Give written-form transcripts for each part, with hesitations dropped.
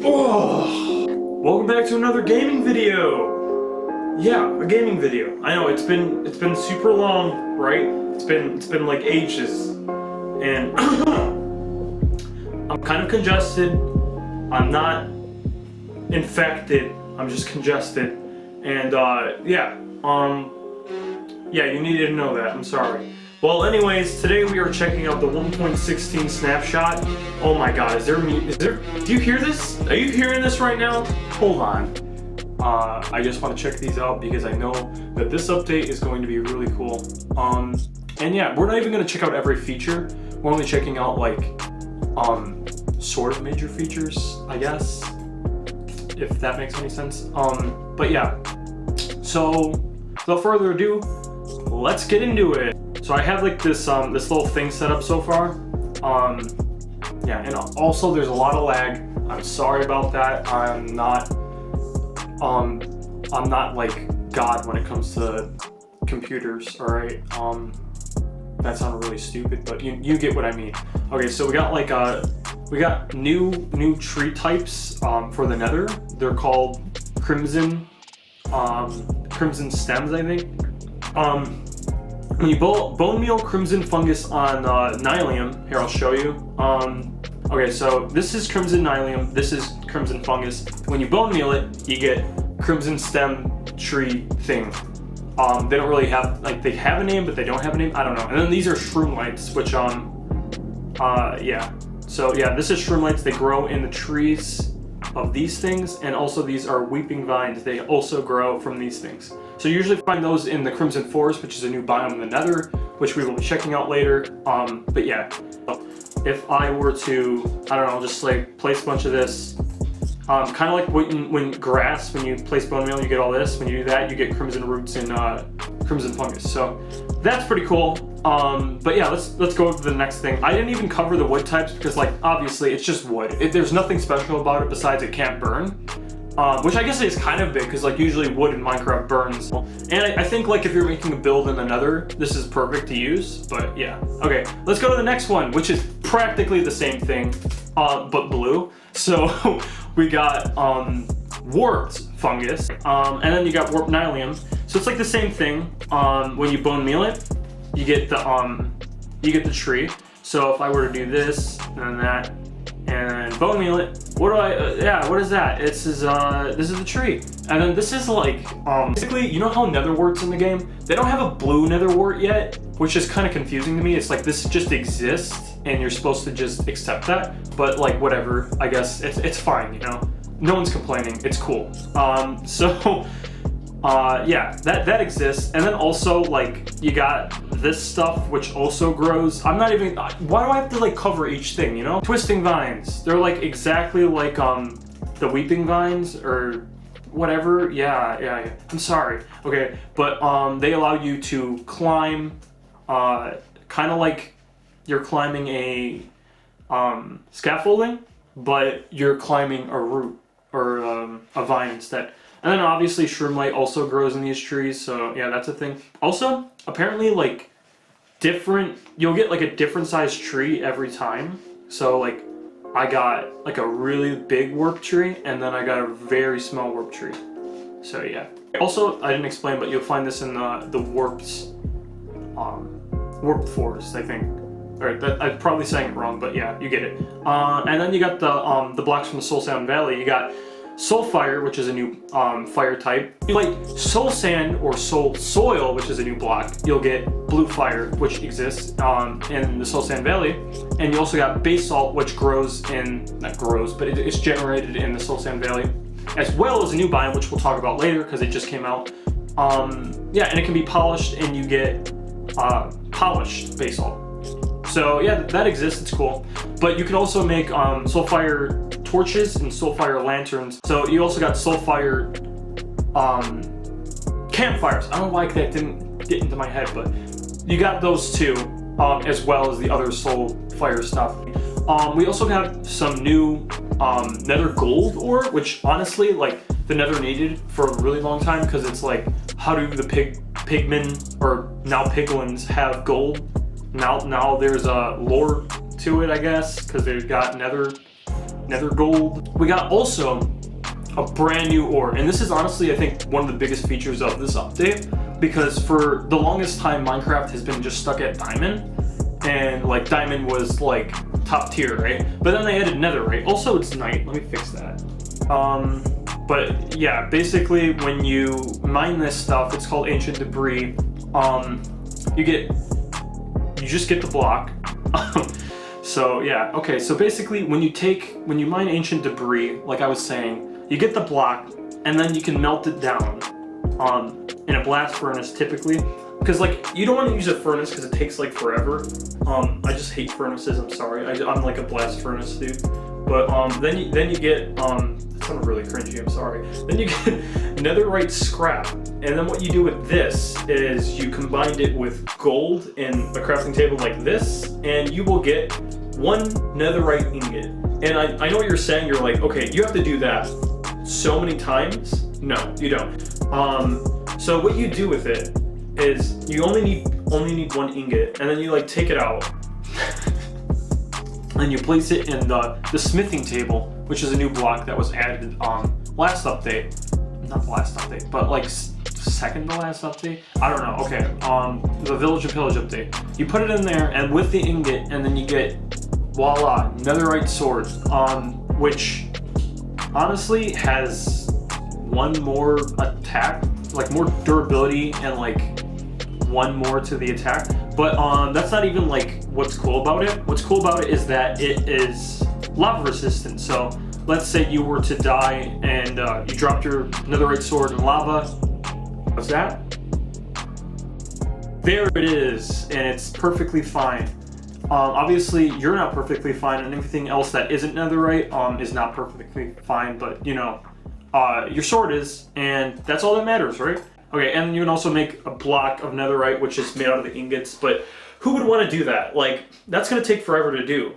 Oh, welcome back to another gaming video. Yeah, a gaming video. I know it's been super long, right? It's been like ages, and I'm kind of congested. I'm not infected. I'm just congested, and yeah, you needed to know that. I'm sorry. Well, anyways, today we are checking out the 1.16 snapshot. Oh my god, do you hear this? Are you hearing this right now? Hold on. I just want to check these out because I know that this update is going to be really cool. And yeah, we're not even going to check out every feature. We're only checking out like, sort of major features, I guess, if that makes any sense. But yeah, so without further ado, let's get into it. So I have like this this little thing set up so far. Yeah, and also there's a lot of lag. I'm sorry about that. I'm not like God when it comes to computers, all right? That sounded really stupid, but you get what I mean. Okay, so we got like we got new tree types for the Nether. They're called crimson stems, I think. When you bone meal crimson fungus on nylium, here I'll show you. Okay, so this is crimson nylium, this is crimson fungus. When you bone meal it, you get crimson stem tree thing. They don't really have, like, they have a name, but they don't have a name. I don't know. And then these are shroomlights, which yeah. So yeah, this is shroomlights. They grow in the trees of these things, and also these are weeping vines. They also grow from these things. So you usually find those in the Crimson Forest, which is a new biome in the Nether, which we will be checking out later. But yeah, if I were to, I don't know, just like place a bunch of this, kind of like when grass, when you place bone meal, you get all this. When you do that, you get crimson roots and crimson fungus. So that's pretty cool. But yeah, let's go to the next thing. I didn't even cover the wood types because, like, obviously it's just wood. There's nothing special about it besides it can't burn. Which I guess is kind of big because, like, usually wood in Minecraft burns. And I think, like, if you're making a build in the Nether, this is perfect to use. But yeah, okay, let's go to the next one, which is practically the same thing, but blue. So we got warped fungus, and then you got warped nylium. So it's like the same thing. When you bone meal it, you get the tree. So if I were to do this and that and bone meal it, what is that? This is the tree. And then this is like, basically, you know how nether warts in the game? They don't have a blue nether wart yet, which is kind of confusing to me. It's like this just exists and you're supposed to just accept that, but like, whatever, I guess it's fine, you know? No one's complaining, it's cool. Yeah, that exists. And then also, like, you got this stuff which also grows. I'm not even, why do I have to like cover each thing, you know? Twisting vines, they're like exactly like the weeping vines or whatever. Yeah, I'm sorry. Okay, but they allow you to climb, kind of like you're climbing a scaffolding, but you're climbing a root or a vine instead. And then obviously shroomlight also grows in these trees, so yeah, that's a thing. Also, apparently, like, you'll get like a different sized tree every time. So like, I got like a really big warp tree, and then I got a very small warp tree. So yeah. Also, I didn't explain, but you'll find this in the warped forest, I think. Or that, I'm probably saying it wrong, but yeah, you get it. And then you got the blocks from the Soul Sand Valley. You got Soulfire, which is a new fire type. You like Soul Sand or Soul Soil, which is a new block. You'll get Blue Fire, which exists in the Soul Sand Valley. And you also got Basalt, which grows in, not grows, but it's generated in the Soul Sand Valley, as well as a new biome, which we'll talk about later because it just came out. Yeah, and it can be polished, and you get polished Basalt. So yeah, that exists, it's cool. But you can also make Soulfire torches and Soulfire lanterns. So you also got Soulfire campfires. I don't know why that didn't get into my head, but you got those too, as well as the other Soulfire stuff. We also got some new Nether gold ore, which honestly, like, the Nether needed for a really long time, because it's like, how do the pigmen, or now piglins, have gold? Now there's a lore to it, I guess, because they've got Nether nether gold. We got also a brand new ore, and this is honestly, I think, one of the biggest features of this update, because for the longest time Minecraft has been just stuck at diamond, and like diamond was like top tier, right? But then they added netherite. Also, it's night. Let me fix that. But yeah, basically when you mine this stuff, it's called ancient debris. You just get the block. So yeah, okay, so basically when you mine ancient debris, like I was saying, you get the block and then you can melt it down in a blast furnace typically, because like you don't want to use a furnace because it takes like forever. I just hate furnaces, I'm sorry. I'm like a blast furnace dude. But then you get that sounded really cringy, I'm sorry. Then you get netherite scrap, and then what you do with this is you combine it with gold in a crafting table like this, and you will get 1 netherite ingot. And I know what you're saying, you're like, okay, you have to do that so many times. No, you don't. So what you do with it is you only need 1 ingot, and then you like take it out and you place it in the smithing table, which is a new block that was added last update. Not last update, but like second to last update. I don't know. Okay, the village and pillage update. You put it in there, and with the ingot, and then you get voila, netherite sword, which honestly has 1 more attack, like more durability, and like 1 more to the attack. But that's not even like what's cool about it. What's cool about it is that it is lava resistant. So let's say you were to die and you dropped your netherite sword in lava. What's that? There it is, and it's perfectly fine. Obviously you're not perfectly fine, and everything else that isn't netherite is not perfectly fine, but you know, your sword is, and that's all that matters, right? Okay, and you can also make a block of netherite, which is made out of the ingots, but who would want to do that? Like, that's gonna take forever to do.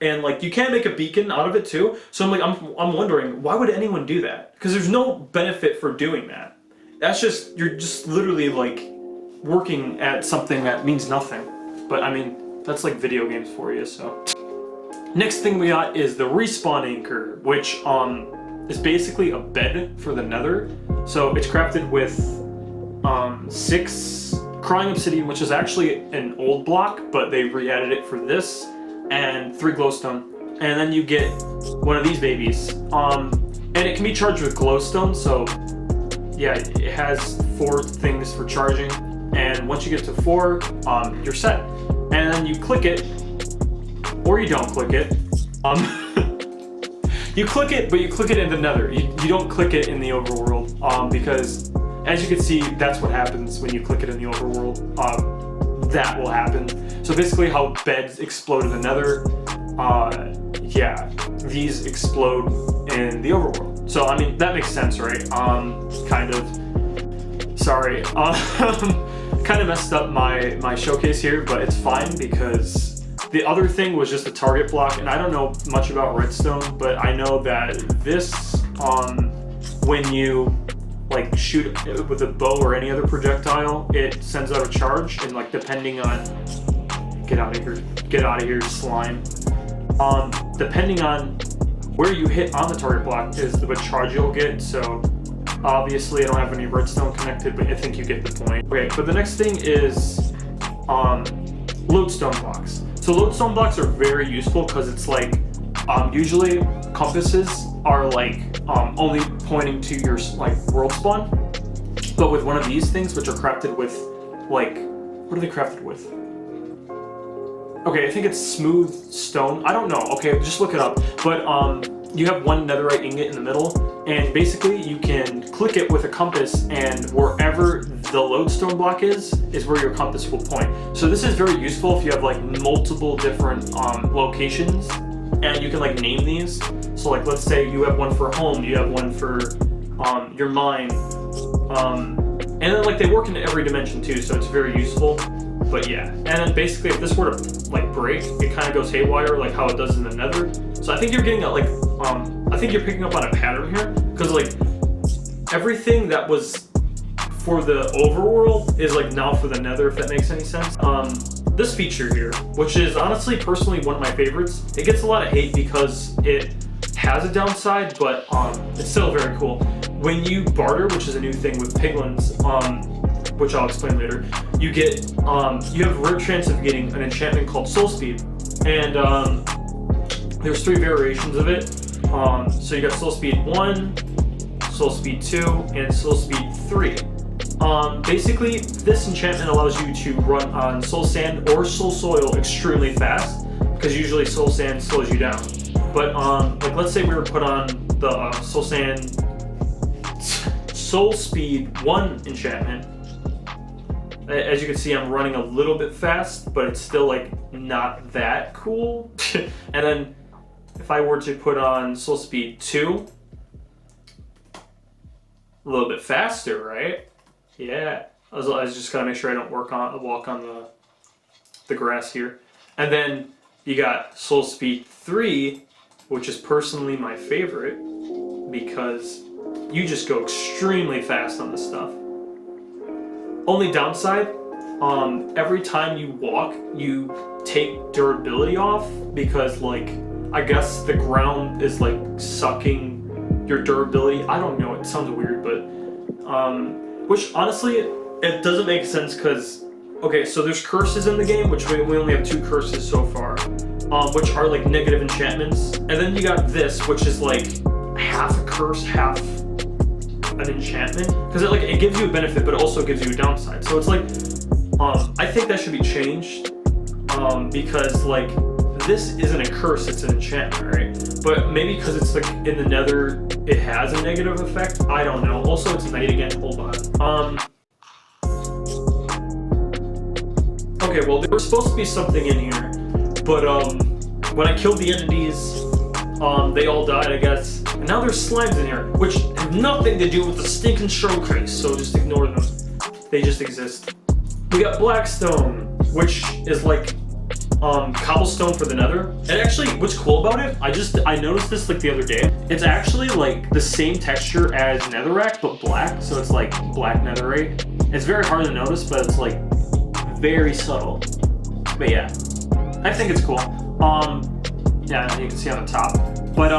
And like, you can make a beacon out of it too. So I'm like, I'm wondering, why would anyone do that? Because there's no benefit for doing that. That's just, you're just literally like working at something that means nothing. But I mean, that's like video games for you, so. Next thing we got is the respawn anchor, which is basically a bed for the nether. So it's crafted with 6 crying obsidian, which is actually an old block, but they re-added it for this, and 3 glowstone. And then you get one of these babies. And it can be charged with glowstone, so yeah, it has 4 things for charging. And once you get to 4, you're set. And then you click it, or you don't click it. You click it, but you click it in the nether. You don't click it in the overworld, because as you can see, that's what happens when you click it in the overworld. That will happen. So basically how beds explode in the nether, yeah, these explode in the overworld. So I mean, that makes sense, right? Kind of. Sorry. Kind of messed up my showcase here, but it's fine because the other thing was just a target block, and I don't know much about redstone, but I know that this, when you like shoot it with a bow or any other projectile, it sends out a charge, and like depending on, get out of here, slime. Depending on where you hit on the target block is what charge you'll get. So obviously I don't have any redstone connected, but I think you get the point. Okay, but the next thing is lodestone blocks. So lodestone blocks are very useful because it's like, usually compasses are like only pointing to your like world spawn, but with one of these things, which are crafted with like, what are they crafted with? Okay, I think it's smooth stone. I don't know. Okay, just look it up. But you have 1 netherite ingot in the middle, and basically you can click it with a compass, and wherever the lodestone block is where your compass will point. So this is very useful if you have like multiple different locations, and you can like name these. So like, let's say you have one for home, you have one for your mine, and then like they work in every dimension too, so it's very useful. But yeah, and then basically if this were to like break, it kind of goes haywire like how it does in the nether. So I think you're getting a, like, I think you're picking up on a pattern here, because like everything that was for the overworld is like now for the nether, if that makes any sense. This feature here, which is honestly personally one of my favorites, it gets a lot of hate because it has a downside, but it's still very cool. When you barter, which is a new thing with piglins, which I'll explain later, you get you have a rare chance of getting an enchantment called Soul Speed, and there's 3 variations of it. So you got Soul Speed 1, Soul Speed 2, and Soul Speed 3. Basically, this enchantment allows you to run on Soul Sand or Soul Soil extremely fast, because usually Soul Sand slows you down. But like let's say we were put on the Soul Sand Soul Speed 1 enchantment. As you can see, I'm running a little bit fast, but it's still like not that cool. And then if I were to put on Soul Speed 2, a little bit faster, right? Yeah. I was just gotta make sure I don't walk on the grass here. And then you got Soul Speed 3, which is personally my favorite because you just go extremely fast on this stuff. Only downside, every time you walk, you take durability off because, like, I guess the ground is like sucking your durability. I don't know, it sounds weird, but which honestly it doesn't make sense because, okay, so there's curses in the game, which we only have 2 curses so far, which are like negative enchantments, and then you got this, which is like half a curse, half an enchantment, because it gives you a benefit but it also gives you a downside. So it's like I think that should be changed, because like this isn't a curse, it's an enchantment, right? But maybe because it's like in the Nether, it has a negative effect. I don't know. Also, it's night again. Hold on. Okay, well, there was supposed to be something in here, but when I killed the entities, they all died, I guess. And now there's slimes in here, which have nothing to do with the stinking showcase, so just ignore them. They just exist. We got Blackstone, which is like cobblestone for the Nether. And actually, what's cool about it, I noticed this like the other day. It's actually like the same texture as netherrack, but black. So it's like black netherite. It's very hard to notice, but it's like very subtle. But yeah, I think it's cool. Yeah, you can see on the top. But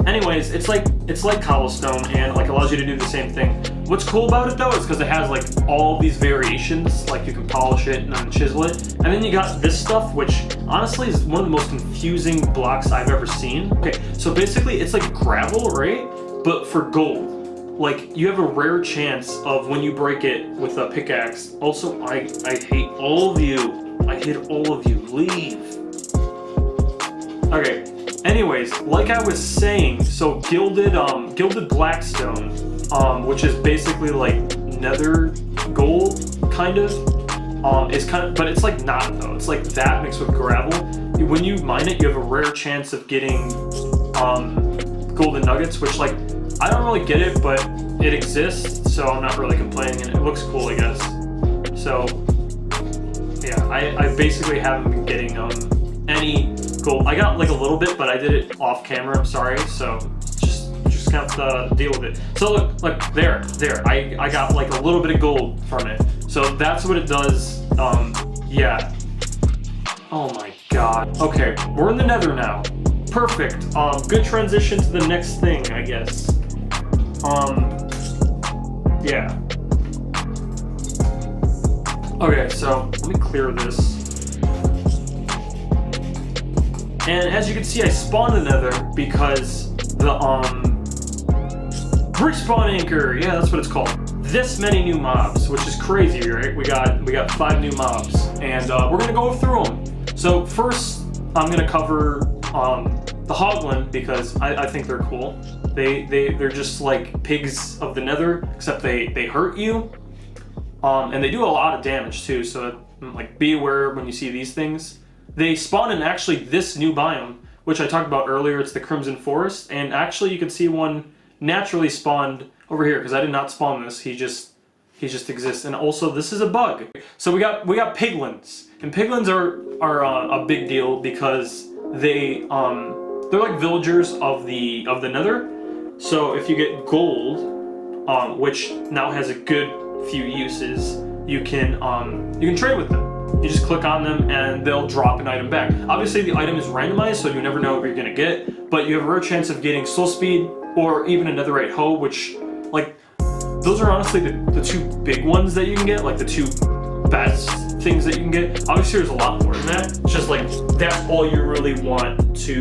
anyways, it's like cobblestone and like allows you to do the same thing. What's cool about it though is because it has like all these variations, like you can polish it and then chisel it. And then you got this stuff, which honestly is one of the most confusing blocks I've ever seen. Okay, so basically it's like gravel, right? But for gold. Like you have a rare chance of when you break it with a pickaxe. Also, I hate all of you. I hate all of you. Leave. Okay. Anyways, like I was saying, so gilded Blackstone, which is basically like nether gold, kind of, but it's like not though. It's like that mixed with gravel. When you mine it, you have a rare chance of getting golden nuggets, which like I don't really get it, but it exists, so I'm not really complaining, and it looks cool, I guess. So yeah, I basically haven't been getting any gold. I got like a little bit, but I did it off camera, I'm sorry, so just have to deal with it. So look, there, I got like a little bit of gold from it. So that's what it does, yeah. Oh my god. Okay, we're in the Nether now. Perfect, good transition to the next thing, I guess. Yeah. Okay, so let me clear this. And as you can see, I spawned the Nether because the respawn anchor, yeah, that's what it's called. This many new mobs, which is crazy, right? We got 5 new mobs, and we're gonna go through them. So first, I'm gonna cover the Hoglin because I think they're cool. They're just like pigs of the Nether, except they hurt you, and they do a lot of damage too. So like be aware when you see these things. They spawn in actually this new biome, which I talked about earlier. It's the Crimson Forest, and actually you can see one naturally spawned over here because I did not spawn this. He just exists, and also this is a bug. So we got piglins, and piglins are a big deal because they're like villagers of the Nether. So if you get gold, which now has a good few uses, you can trade with them. You just click on them and they'll drop an item back. Obviously the item is randomized, so you never know what you're gonna get, but you have a rare chance of getting soul speed or even a netherite hoe, which, like, those are honestly the two big ones that you can get, like the two best things that you can get. Obviously there's a lot more than that. It's just like, that's all you really want to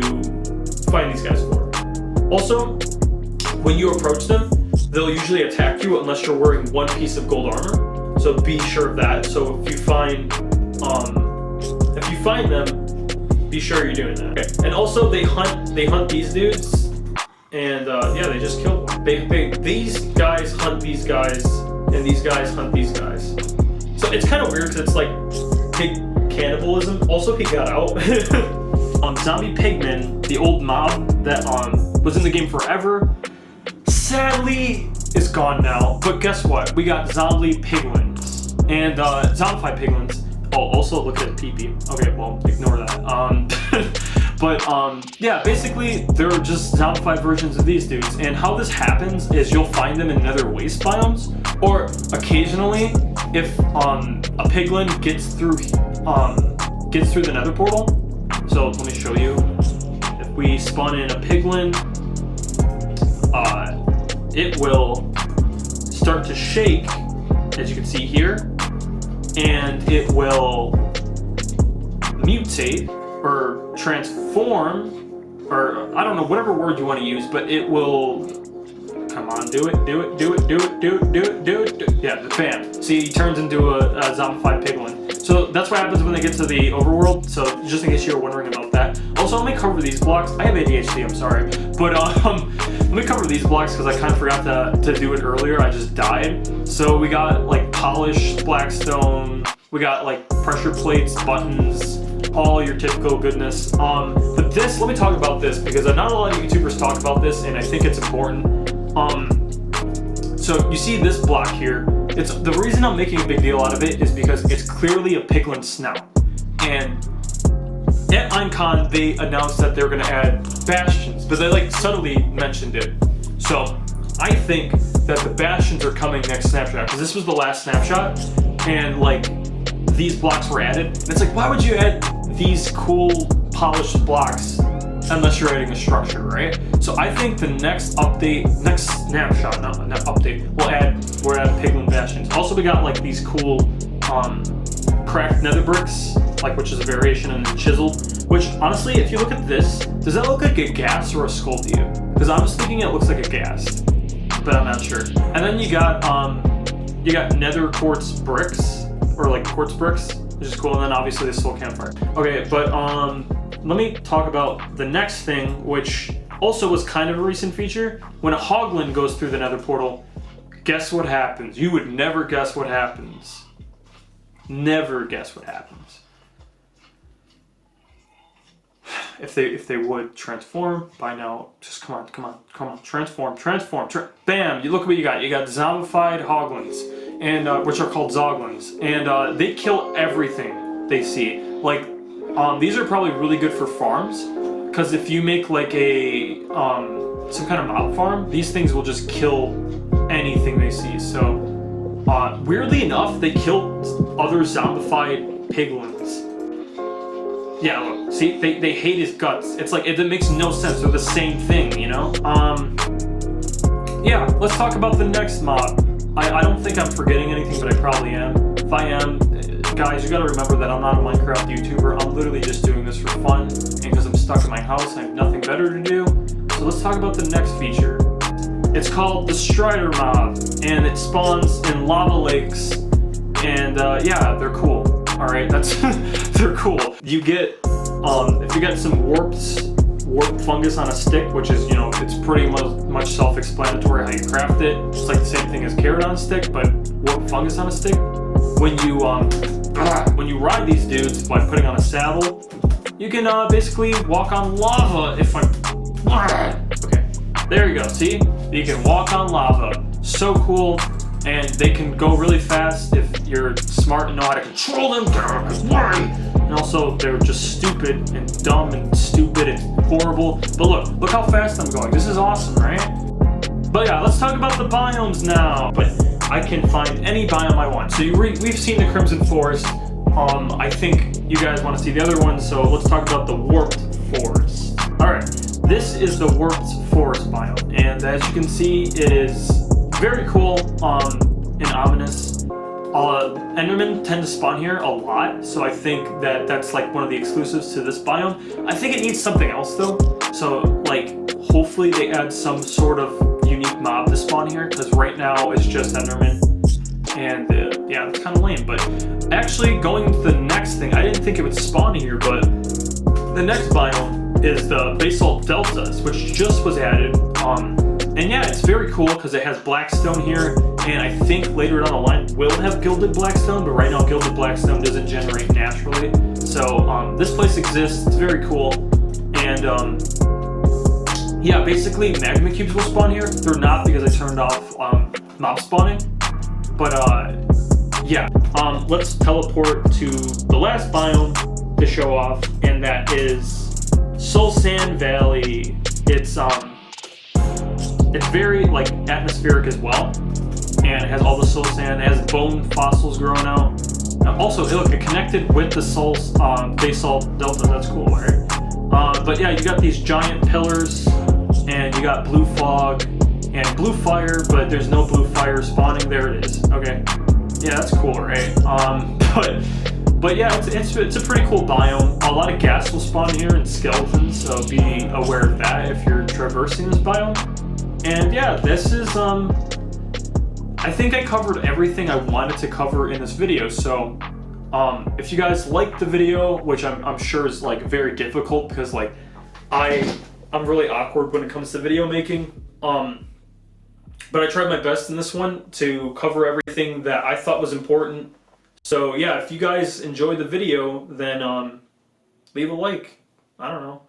find these guys for. Also, when you approach them, they'll usually attack you unless you're wearing one piece of gold armor. So be sure of that. So if you find them, be sure you're doing that. Okay. And also they hunt these dudes, and yeah, they just kill them. These guys hunt these guys, and these guys hunt these guys. So it's kind of weird because it's like pig cannibalism. Also, he got out. Zombie pigmen, the old mob that was in the game forever, sadly is gone now. But guess what? We got zombie piglins and zombified piglins. Oh, also look at PP. Okay, well, ignore that. But yeah, basically they're just zombified versions of these dudes. And how this happens is you'll find them in nether waste biomes, or occasionally if a piglin gets through the nether portal. So let me show you. If we spawn in a piglin, it will start to shake, as you can see here, and it will mutate or transform, or I don't know, whatever word you want to use, but it will, come on, do it. Yeah, bam. See, he turns into a zombified piglin. So that's what happens when they get to the overworld. So just in case you were wondering about that. Also, let me cover these blocks. I have ADHD, I'm sorry. But let me cover these blocks because I kind of forgot to do it earlier. I just died. So we got like polished blackstone. We got like pressure plates, buttons, all your typical goodness. But this, let me talk about this because not a lot of YouTubers talk about this, and I think it's important. So you see this block here. It's the reason I'm making a big deal out of it is because it's clearly a piglin snout. And at Aincon, they announced that they're gonna add bastions, but they like subtly mentioned it. So I think that the bastions are coming next snapshot, because this was the last snapshot, and like these blocks were added. And it's like, why would you add these cool polished blocks unless you're adding a structure, right? So I think the next update, next snapshot, not update, we'll add piglin bastions. Also, we got like these cool cracked nether bricks, like, which is a variation on the chiseled, which honestly, if you look at this, does that look like a gas or a skull to you? Because I was thinking it looks like a gas, but I'm not sure. And then you got nether quartz bricks, or like quartz bricks, which is cool. And then obviously the soul campfire. Okay, but let me talk about the next thing, which also was kind of a recent feature. When a hoglin goes through the nether portal, guess what happens? You would never guess what happens. Never guess what happens. If they would transform by now, just come on, transform, bam! You look what you got. You got zombified hoglins, and which are called zoglins, and they kill everything they see. Like, these are probably really good for farms, because if you make like a some kind of mob farm, these things will just kill anything they see. So weirdly enough, they kill other zombified piglins. Yeah, look, see, they hate his guts. It's like, it makes no sense. They're the same thing, you know? Yeah, let's talk about the next mob. I don't think I'm forgetting anything, but I probably am. If I am, guys, you gotta remember that I'm not a Minecraft YouTuber. I'm literally just doing this for fun, and because I'm stuck in my house and I have nothing better to do. So let's talk about the next feature. It's called the Strider mob, and it spawns in lava lakes, and yeah, they're cool. All right, that's they're cool. You get if you get some warped fungus on a stick, which is, you know, it's pretty much self-explanatory how you craft it. It's like the same thing as carrot on a stick, but warped fungus on a stick. When you ride these dudes by putting on a saddle, you can basically walk on lava. Okay, there you go. See, you can walk on lava. So cool. And they can go really fast if you're smart and know how to control them. And also, they're just stupid and dumb and stupid and horrible. But look how fast I'm going. This is awesome, right? But yeah, let's talk about the biomes now. But I can find any biome I want. So we've seen the Crimson Forest. I think you guys want to see the other one, so let's talk about the warped forest. Alright, this is the warped forest biome, and as you can see, it is very cool and ominous. Endermen tend to spawn here a lot, so I think that that's like one of the exclusives to this biome. I think it needs something else though, so like hopefully they add some sort of unique mob to spawn here, because right now it's just Enderman, and yeah, it's kind of lame. But actually, going to the next thing, I didn't think it would spawn here, but the next biome is the basalt deltas, which just was added. And yeah, it's very cool because it has blackstone here, and I think later down the line will have gilded blackstone, but right now gilded blackstone doesn't generate naturally. So this place exists, it's very cool, and yeah, basically magma cubes will spawn here. They're not because I turned off mob spawning, but yeah. Let's teleport to the last biome to show off, and that is Soul Sand Valley. It's very like atmospheric as well, and it has all the soul sand. It has bone fossils growing out. Also, look, it connected with the soul basalt delta. That's cool, right? But yeah, you got these giant pillars, and you got blue fog and blue fire, but there's no blue fire spawning. There it is. Okay, yeah, that's cool, right? But yeah, it's a pretty cool biome. A lot of gas will spawn here and skeletons, so be aware of that if you're traversing this biome. And yeah, this is I think I covered everything I wanted to cover in this video. So if you guys liked the video, which I'm sure is like very difficult because like I'm really awkward when it comes to video making. But I tried my best in this one to cover everything that I thought was important. So yeah, if you guys enjoyed the video, then leave a like. I don't know.